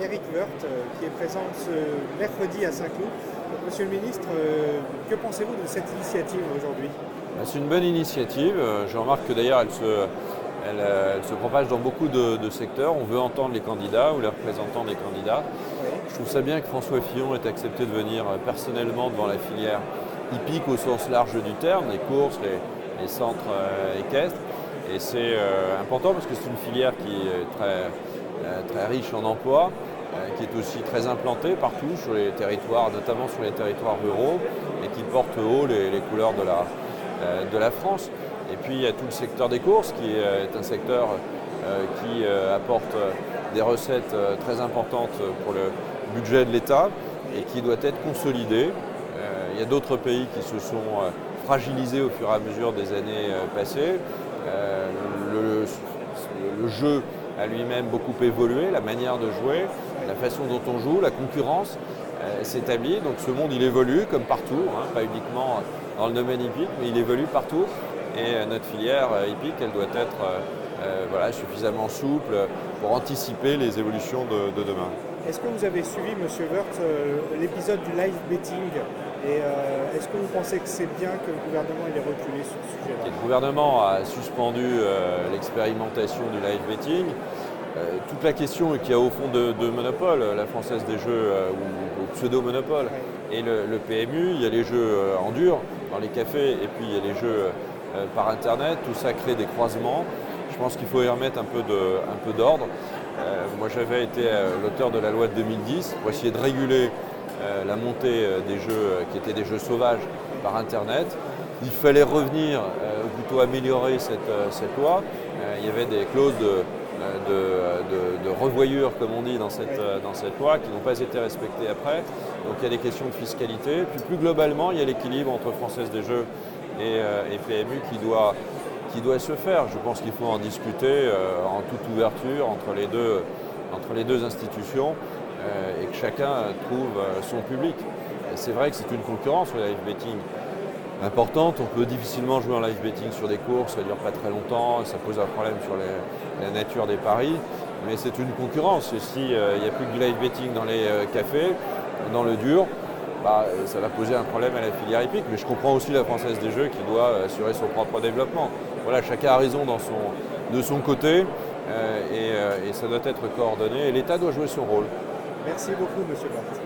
Éric Woerth, qui est présent ce mercredi à Saint-Cloud. Monsieur le ministre, que pensez-vous de cette initiative aujourd'hui? C'est une bonne initiative. Je remarque que d'ailleurs elle se propage dans beaucoup de secteurs. On veut entendre les candidats ou les représentants des candidats. Oui. Je trouve ça bien que François Fillon ait accepté de venir personnellement devant la filière hippique au sens large du terme, les courses, les centres équestres. Et c'est important parce que c'est une filière qui est très riche en emplois, qui est aussi très implantée partout sur les territoires, notamment sur les territoires ruraux, et qui porte haut les couleurs de la France. Et puis il y a tout le secteur des courses qui est un secteur qui apporte des recettes très importantes pour le budget de l'État et qui doit être consolidé. Il y a d'autres pays qui se sont fragilisés au fur et à mesure des années passées. Le jeu a lui-même beaucoup évolué, la manière de jouer, la façon dont on joue, la concurrence s'établit. Donc ce monde il évolue comme partout, pas uniquement dans le domaine hippique, mais il évolue partout. Et notre filière hippique, elle doit être suffisamment souple pour anticiper les évolutions de demain. Est-ce que vous avez suivi, Monsieur Woerth, l'épisode du live betting et est-ce que vous pensez que c'est bien que le gouvernement ait reculé sur ce sujet-là? Le gouvernement a suspendu l'expérimentation du live betting. Toute la question est qu'il y a au fond de monopole, la Française des Jeux ou pseudo-monopole, et le PMU. Il y a les jeux en dur dans les cafés et puis il y a les jeux par Internet. Tout ça crée des croisements. Je pense qu'il faut y remettre un peu d'ordre. Moi j'avais été l'auteur de la loi de 2010 pour essayer de réguler la montée des jeux qui étaient des jeux sauvages par Internet. Il fallait revenir ou plutôt améliorer cette loi. Il y avait des clauses de revoyure, comme on dit, dans cette loi qui n'ont pas été respectées après. Donc il y a des questions de fiscalité. Puis plus globalement, il y a l'équilibre entre Française des Jeux et PMU qui doit se faire. Je pense qu'il faut en discuter en toute ouverture entre les deux institutions et que chacun trouve son public. Et c'est vrai que c'est une concurrence, le live betting, importante. On peut difficilement jouer en live betting sur des courses, ça ne dure pas très longtemps, ça pose un problème sur la nature des paris, mais c'est une concurrence. Et s'il n'y a plus de live betting dans les cafés, dans le dur, ça va poser un problème à la filière hippique. Mais je comprends aussi la Française des Jeux qui doit assurer son propre développement. Voilà, chacun a raison de son côté et ça doit être coordonné et l'État doit jouer son rôle. Merci beaucoup, Monsieur Woerth.